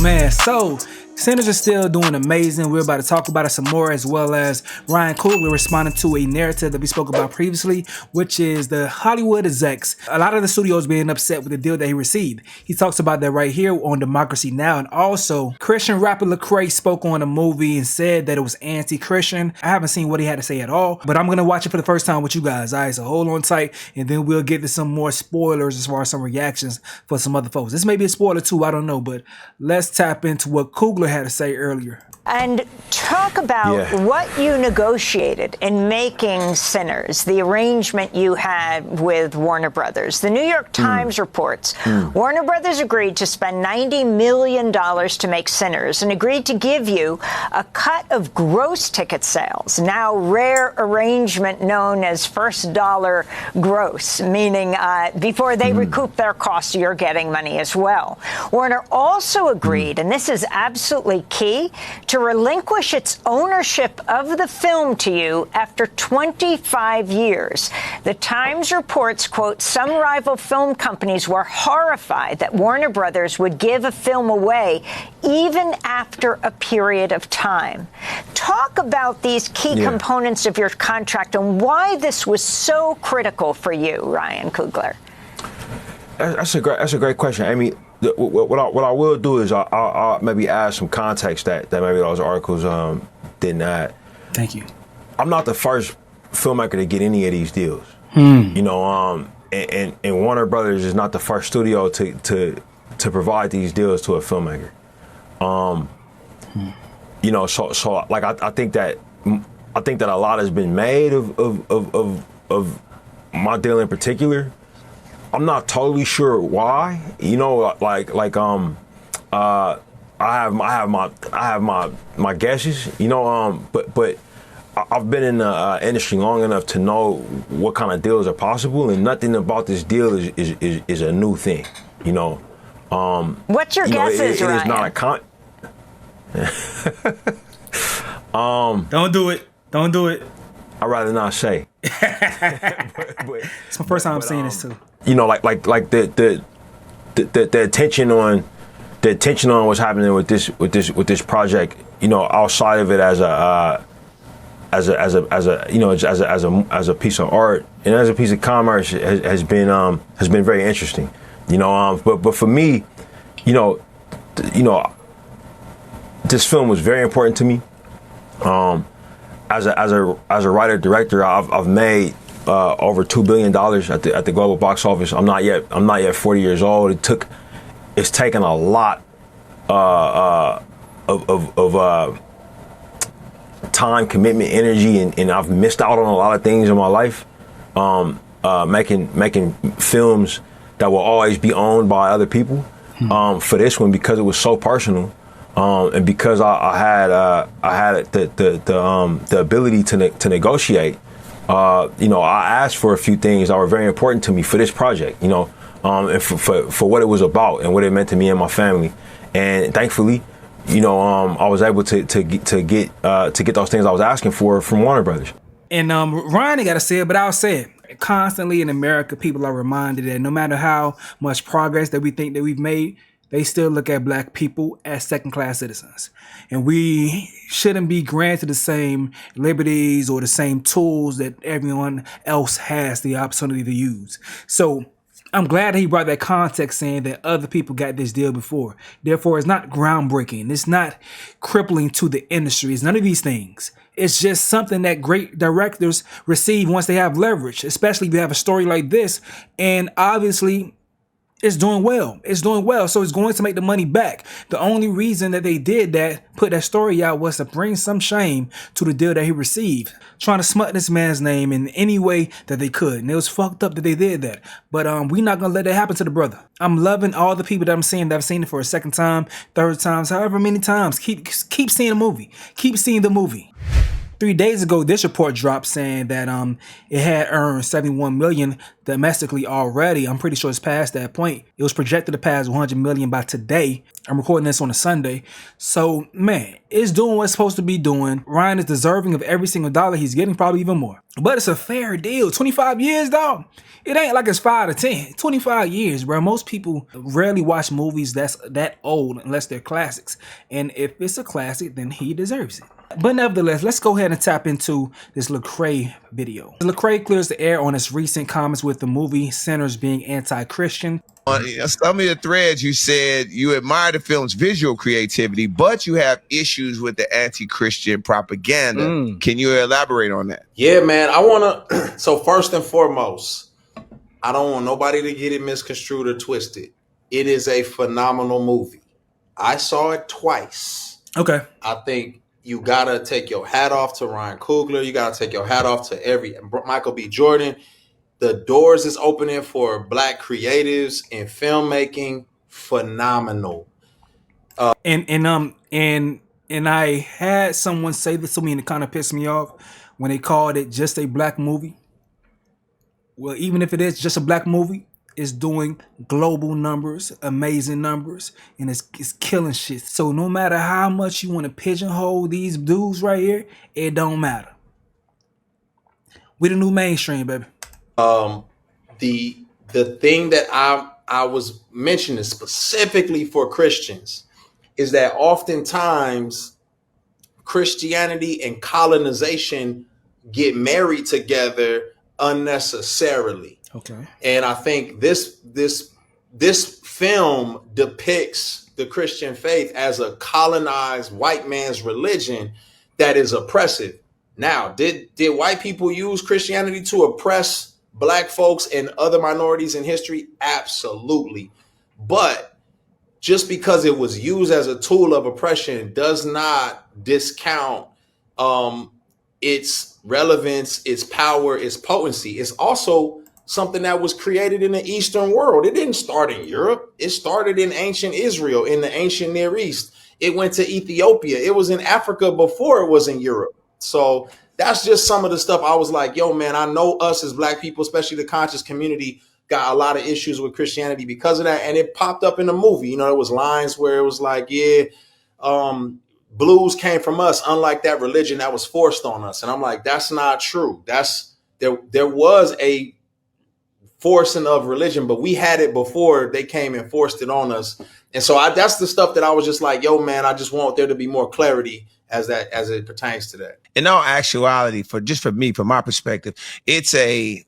man, so Sinners is still doing amazing. We're about to talk about it some more, as well as Ryan Coogler responding to a narrative that we spoke about previously, which is the Hollywood execs. A lot of the studios being upset with the deal that he received. He talks about that right here on Democracy Now! And also, Christian rapper Lecrae spoke on the movie and said that it was anti-Christian. I haven't seen what he had to say at all, but I'm going to watch it for the first time with you guys. All right, so hold on tight, and then we'll get to some more spoilers as far as some reactions for some other folks. This may be a spoiler too, I don't know, but let's tap into what Coogler had to say earlier. And talk about what you negotiated in making Sinners, the arrangement you had with Warner Brothers. The New York Times reports Warner Brothers agreed to spend $90 million to make Sinners and agreed to give you a cut of gross ticket sales, now rare arrangement known as first dollar gross, meaning before they recoup their costs, you're getting money as well. Warner also agreed, and this is absolutely key, to relinquish its ownership of the film to you after 25 years. The Times reports, quote, some rival film companies were horrified that Warner Brothers would give a film away even after a period of time. Talk about these key components of your contract and why this was so critical for you, Ryan Coogler. That's a great question, Amy. What I will do is I'll maybe add some context that maybe those articles didn't add. Thank you. I'm not the first filmmaker to get any of these deals. You know, and Warner Brothers is not the first studio to provide these deals to a filmmaker. You know, so like I think that a lot has been made of my deal in particular. I'm not totally sure why. You know, I have my guesses. You know, but I've been in the industry long enough to know what kind of deals are possible, and nothing about this deal is a new thing. You know. What's your guesses, Ryan? It is not a Don't do it. Don't do it. I'd rather not say. But it's my first time seeing this too. You know, like the attention on what's happening with this project. You know, outside of it as a piece of art and as a piece of commerce has been very interesting. You know, but for me, you know, this film was very important to me. As a writer director, I've made over $2 billion at the global box office. I'm not yet 40 years old. It's taken a lot of time, commitment, energy, and I've missed out on a lot of things in my life. Making films that will always be owned by other people. For this one, because it was so personal. And because I had the ability to negotiate, you know, I asked for a few things that were very important to me for this project, you know, and for what it was about and what it meant to me and my family. And thankfully, you know, I was able to get those things I was asking for from Warner Brothers. And Ryan ain't got to say it, but I'll say it. Constantly in America, people are reminded that no matter how much progress that we think that we've made, they still look at black people as second-class citizens. And we shouldn't be granted the same liberties or the same tools that everyone else has the opportunity to use. So I'm glad that he brought that context, saying that other people got this deal before. Therefore, it's not groundbreaking. It's not crippling to the industry. It's none of these things. It's just something that great directors receive once they have leverage, especially if you have a story like this. And obviously, it's doing well. It's doing well. So it's going to make the money back. The only reason that they did that, put that story out, was to bring some shame to the deal that he received. Trying to smut this man's name in any way that they could. And it was fucked up that they did that. But we're not going to let that happen to the brother. I'm loving all the people that I'm seeing that have seen it for a second time, third times, however many times. Keep seeing the movie. Keep seeing the movie. 3 days ago, this report dropped saying that it had earned 71 million domestically already. I'm pretty sure it's past that point. It was projected to pass 100 million by today. I'm recording this on a Sunday. So, man, it's doing what it's supposed to be doing. Ryan is deserving of every single dollar he's getting, probably even more. But it's a fair deal. 25 years, dog. It ain't like it's 5 to 10. 25 years, bro. Most people rarely watch movies that's that old unless they're classics. And if it's a classic, then he deserves it. But nevertheless, let's go ahead and tap into this Lecrae video. Lecrae clears the air on his recent comments with the movie Sinners being anti-Christian. On some of your threads, you said you admire the film's visual creativity, but you have issues with the anti-Christian propaganda. Can you elaborate on that? Yeah, man. I want to. So first and foremost, I don't want nobody to get it misconstrued or twisted. It is a phenomenal movie. I saw it twice. Okay. I think you got to take your hat off to Ryan Coogler. You got to take your hat off to Michael B. Jordan. The doors is opening for Black creatives in filmmaking. Phenomenal. And I had someone say this to me and it kind of pissed me off when they called it just a Black movie. Well, even if it is just a Black movie, it's doing global numbers, amazing numbers, and it's killing shit. So no matter how much you want to pigeonhole these dudes right here, it don't matter. We the new mainstream, baby. The thing that I was mentioning specifically for Christians is that oftentimes Christianity and colonization get married together unnecessarily. Okay. And I think this film depicts the Christian faith as a colonized white man's religion that is oppressive. Now, did white people use Christianity to oppress Black folks and other minorities in history? Absolutely. But just because it was used as a tool of oppression does not discount its relevance, its power, its potency. It's also something that was created in the Eastern world. It didn't start in Europe. It started in ancient Israel, in the ancient Near East. It went to Ethiopia. It was in Africa before it was in Europe. So that's just some of the stuff I was like, yo, man, I know us as Black people, especially the conscious community, got a lot of issues with Christianity because of that. And it popped up in the movie. You know, there was lines where it was like, yeah, blues came from us, unlike that religion that was forced on us. And I'm like, that's not true. There was a forcing of religion, but we had it before they came and forced it on us. And so that's the stuff that I was just like, yo, man, I just want there to be more clarity as it pertains to that. In all actuality, for me, from my perspective, it's the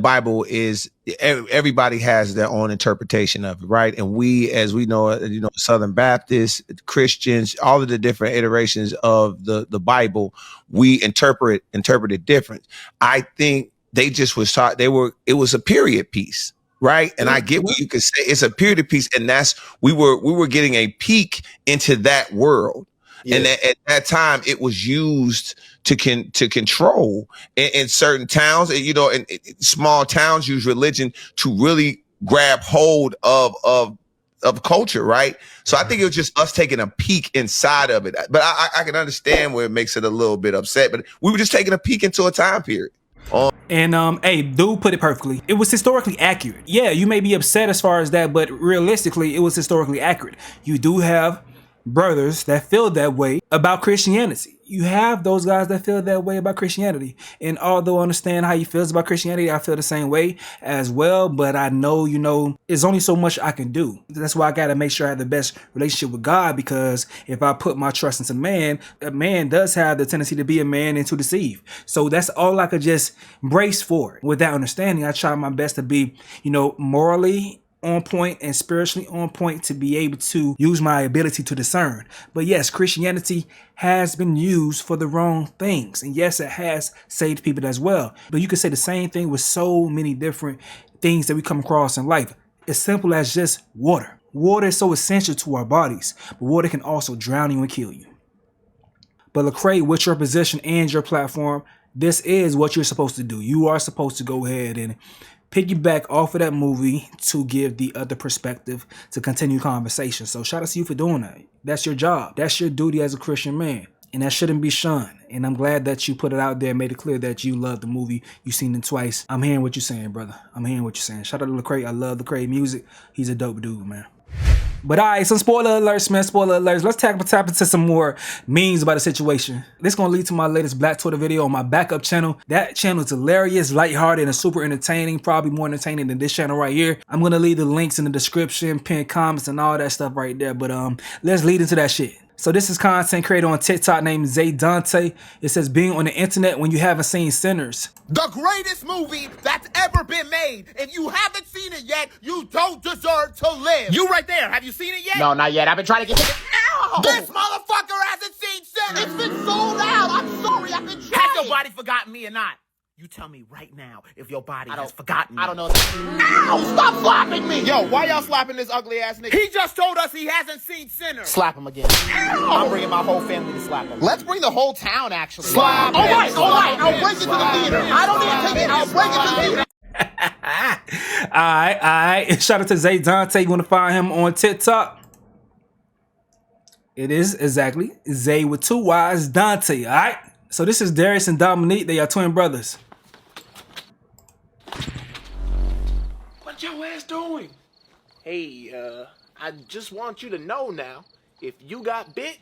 Bible is, everybody has their own interpretation of it, right? And we, as we know, Southern Baptists, Christians, all of the different iterations of the Bible, we interpret it different. I think they just was taught it was a period piece, right? And I get what you could say. It's a period piece, and we were getting a peek into that world. Yeah. And at that time, it was used to control in certain towns. And small towns use religion to really grab hold of culture, right? So I think it was just us taking a peek inside of it. But I can understand where it makes it a little bit upset. But we were just taking a peek into a time period. And hey, dude put it perfectly. It was historically accurate. Yeah, you may be upset as far as that, but realistically, it was historically accurate. You do have brothers that feel that way about Christianity. You have those guys that feel that way about Christianity. And although I understand how he feels about Christianity, I feel the same way as well. But I know, there's only so much I can do. That's why I got to make sure I have the best relationship with God, because if I put my trust into man, a man does have the tendency to be a man and to deceive. So that's all I could just brace for. With that understanding, I try my best to be, morally on point and spiritually on point to be able to use my ability to discern. But yes, Christianity has been used for the wrong things. And yes, it has saved people as well. But you could say the same thing with so many different things that we come across in life. As simple as just water. Water is so essential to our bodies, but water can also drown you and kill you. But Lecrae, with your position and your platform, this is what you're supposed to do. You are supposed to go ahead and piggyback off of that movie to give the other perspective to continue conversation. So shout out to you for doing that. That's your job. That's your duty as a Christian man. And that shouldn't be shunned. And I'm glad that you put it out there and made it clear that you love the movie. You've seen it twice. I'm hearing what you're saying, brother. I'm hearing what you're saying. Shout out to Lecrae. I love Lecrae music. He's a dope dude, man. But all right, some spoiler alerts, man. Spoiler alerts. Let's tap into some more memes about the situation. This is going to lead to my latest Black Twitter video on my backup channel. That channel is hilarious, lighthearted, and super entertaining. Probably more entertaining than this channel right here. I'm going to leave the links in the description, pinned comments, and all that stuff right there. But let's lead into that shit. So this is content creator on TikTok named Zay Dante. It says, being on the internet when you haven't seen Sinners. The greatest movie that's ever been made. If you haven't seen it yet, you don't deserve to live. You right there. Have you seen it yet? No, not yet. I've been trying to get it. Ow! This motherfucker hasn't seen Sinners. It's been sold out. I'm sorry. I've been trying. Has your body forgotten me or not? You tell me right now if your body has forgotten me. I don't know. Ow! Stop slapping me! Yo, why y'all slapping this ugly ass nigga? He just told us he hasn't seen Sinners. Slap him again. Ow! I'm bringing my whole family to slap him. Let's bring the whole town, actually. Slap him. All right. I'll break it to the theater. I don't need to take it. I'll break it to the theater. All right. Shout out to Zay Dante. You want to find him on TikTok? It is exactly Zay with 2 Y's, Dante. All right. So this is Darius and Dominique. They are twin brothers. What your ass doing? Hey, I just want you to know now, if you got bit,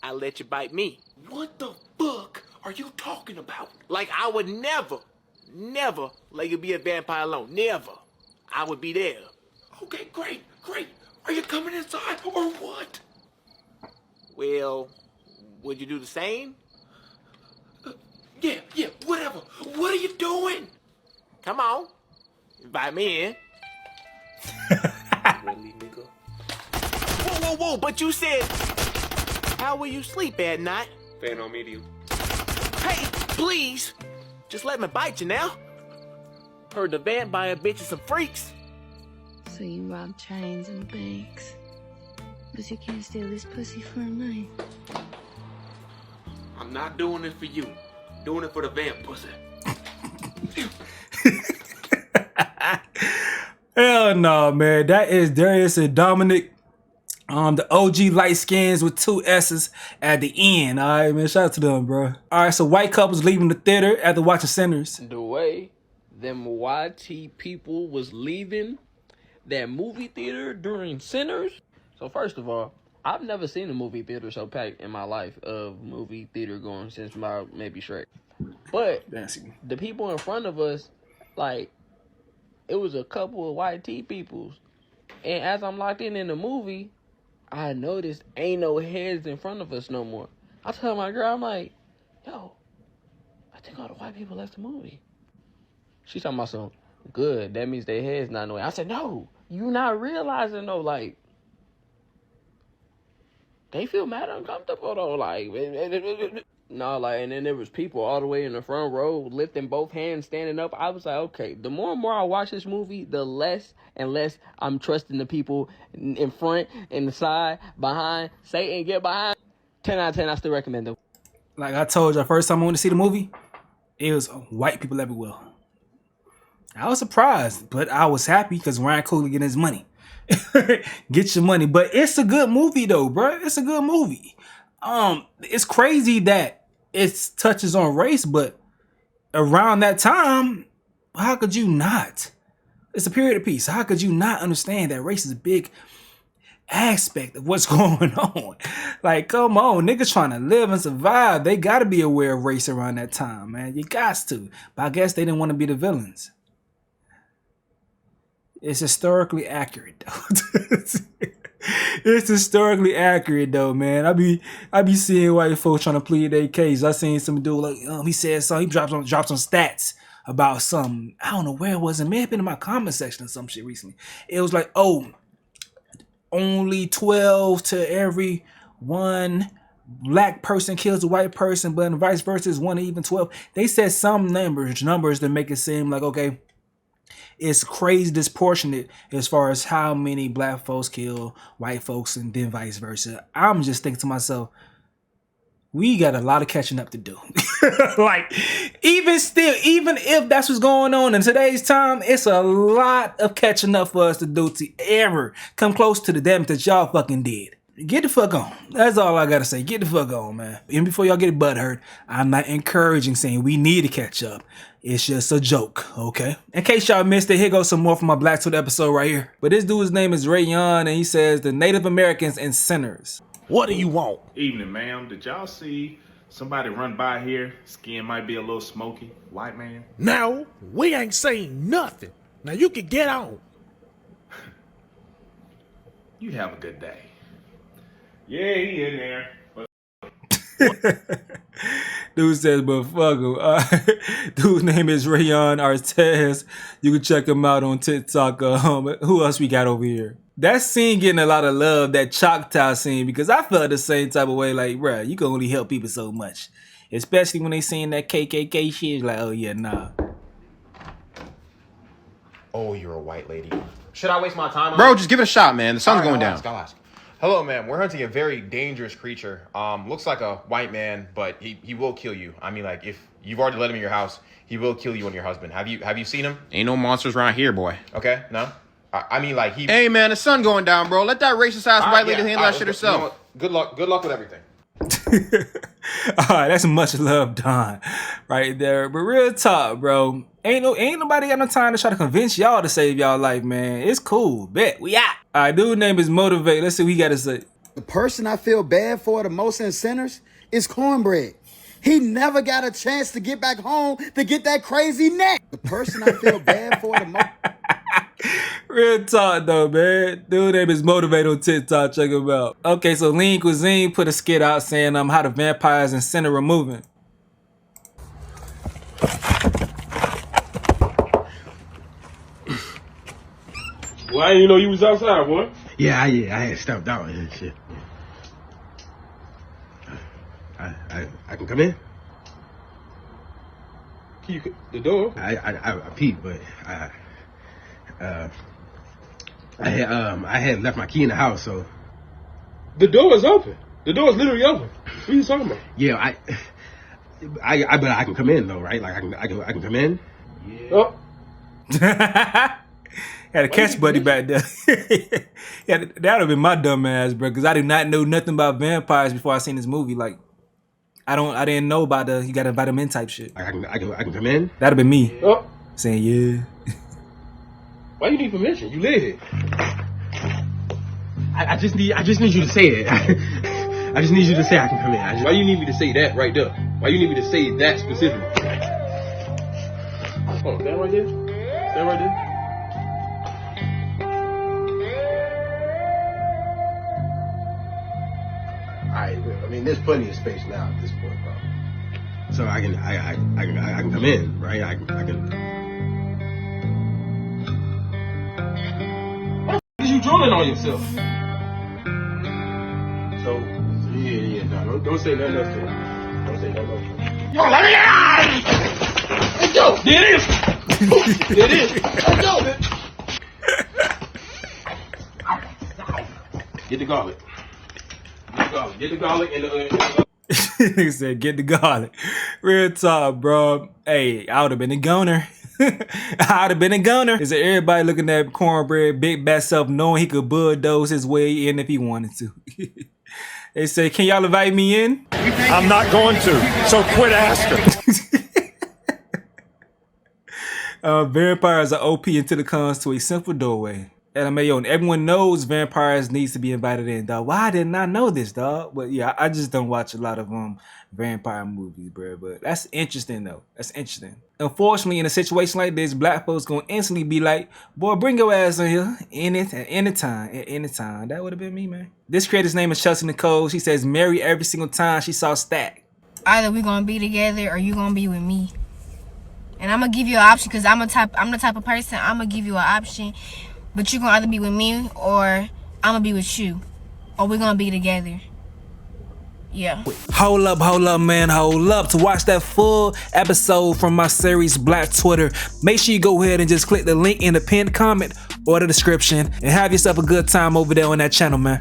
I'll let you bite me. What the fuck are you talking about? Like, I would never let you be a vampire alone. Never. I would be there. Okay, great. Are you coming inside or what? Well, would you do the same? Yeah, whatever. What are you doing? Come on. Invite me in. Really, nigga? Whoa, but you said, how will you sleep at night? Fan on medium. Hey, please, just let me bite you now. Heard the vampire bitches some freaks. So you rob trains and banks, but you can't steal this pussy for a night. I'm not doing it for you. I'm doing it for the vamp pussy. Hell no, man. That is Darius and Dominic. The OG light skins with 2 S's at the end. All right, man. Shout out to them, bro. All right, so white couples leaving the theater after watching Sinners. The way them YT people was leaving that movie theater during Sinners. So first of all, I've never seen a movie theater so packed in my life of movie theater going since maybe Shrek. But the people in front of us, like, it was a couple of YT peoples. And as I'm locked in the movie, I noticed ain't no heads in front of us no more. I tell my girl, I'm like, yo, I think all the white people left the movie. She's talking about some good. That means their head's not in the way. I said, no, you not realizing though, like, they feel mad uncomfortable though, like, no, like, and then there was people all the way in the front row lifting both hands, standing up. I was like, okay, the more and more I watch this movie, the less and less I'm trusting the people in front, in the side, behind. Satan, get behind. 10 out of 10, I still recommend them. Like I told you, the first time I went to see the movie, it was white people everywhere. I was surprised, but I was happy because Ryan Coogler getting his money. Get your money. But it's a good movie though, bro. It's a good movie. It's crazy that it touches on race, but around that time, how could you not? It's a period piece. How could you not understand that race is a big aspect of what's going on? Like, come on, niggas trying to live and survive. They got to be aware of race around that time, man. You got to. But I guess they didn't want to be the villains. It's historically accurate, though. It's historically accurate though, man. I be seeing white folks trying to plead their case. I seen some dude like he said something. He dropped some stats about something. I don't know where it was. It may have been in my comment section or some shit recently. It was like, oh, only 12 to every 1 black person kills a white person, but vice versa is 1 to even 12. They said some numbers that make it seem like, okay, it's crazy disproportionate as far as how many black folks kill white folks and then vice versa. I'm just thinking to myself, we got a lot of catching up to do. Like, even if that's what's going on in today's time, it's a lot of catching up for us to do to ever come close to the damage that y'all fucking did. Get the fuck on. That's all I gotta say. Get the fuck on, man. And before y'all get butthurt, I'm not encouraging saying we need to catch up. It's just a joke, okay? In case y'all missed it, here goes some more from my Black Twitter episode right here. But this dude's name is Ray Young, and he says the Native Americans and sinners. What do you want? Evening, ma'am. Did y'all see somebody run by here? Skin might be a little smoky. White man? No, we ain't saying nothing. Now you can get on. You have a good day. Yeah, he in there. Dude says, but fuck him. Dude's name is Rayon Artez. You can check him out on TikTok. Who else we got over here? That scene getting a lot of love, that Choctaw scene, because I felt the same type of way. Like, bruh, you can only help people so much. Especially when they seeing that KKK shit. It's like, oh yeah, nah. Oh, you're a white lady. Should I waste my time on Bro, just give it a shot, man. The sun's going down. I'll ask. Hello, ma'am. We're hunting a very dangerous creature. Looks like a white man, but he will kill you. I mean, like, if you've already let him in your house, he will kill you and your husband. Have you seen him? Ain't no monsters around here, boy. Okay, no? I mean, like, he... Hey, man, the sun going down, bro. Let that racist-ass white lady handle that shit herself. You know, good luck with everything. Alright, that's much love done right there. But real talk, bro. Ain't nobody got no time to try to convince y'all to save y'all life, man. It's cool. Bet. We out. Alright, dude's name is Motivate. Let's see what he got to say. The person I feel bad for the most in Sinners is Cornbread. He never got a chance to get back home to get that crazy neck. The person I feel bad for the most... Real talk though, man. Dude name is Motivate on TikTok. Check him out. Okay, so Lean Cuisine put a skit out saying how the vampires in Sinner are moving. Well, I didn't know you was outside, boy. Yeah, I had stepped out and shit. I can come in? The door? I peeped, but I had left my key in the house, so. The door is open. The door is literally open. What are you talking about? Yeah, but I can come in though, right? Like I can come in. Yeah. Oh. Had a catch buddy back there. Yeah, that would have been my dumb ass, bro. Because I did not know nothing about vampires before I seen this movie. Like, I didn't know about you got to invite them in type shit. I can come in. That'd have been me. Oh. Saying yeah. Why you need permission? You live here. I just need you to say it. I just need you to say I can come in. Why you need me to say that right there? Why you need me to say that specifically? Oh, stand right there. Stand right there. I mean, there's plenty of space now at this point, bro. So I can come in, right? I can. What you drooling on yourself? So yeah, no, don't say nothing else to him. Don't say nothing else to him. Yo, let me out! Let's go! There it is! There it is! Let's go, man! Get the garlic. Get the garlic and the... He said, get the garlic. Real talk, bro. Hey, I would have been a goner. I would have been a goner. Is that everybody looking at Cornbread, big bad self, knowing he could bulldoze his way in if he wanted to. They say, can y'all invite me in? I'm not going to, so quit asking. Vampires are OP until it comes to a simple doorway. LMAO, and everyone knows vampires needs to be invited in, dog. Why didn't I know this, dog? But yeah, I just don't watch a lot of vampire movies, bro. But that's interesting, though. That's interesting. Unfortunately, in a situation like this, black folks gonna instantly be like, boy, bring your ass in here at any time. That would have been me, man. This creator's name is Chelsea Nicole. She says, marry every single time she saw Stack. Either we gonna be together or you gonna be with me. And I'm gonna give you an option because I'm the type of person, I'm gonna give you an option. But you're gonna either be with me or I'm gonna be with you. Or we're gonna be together. Yeah. Hold up, man. Hold up. To watch that full episode from my series Black Twitter, make sure you go ahead and just click the link in the pinned comment or the description and have yourself a good time over there on that channel, man.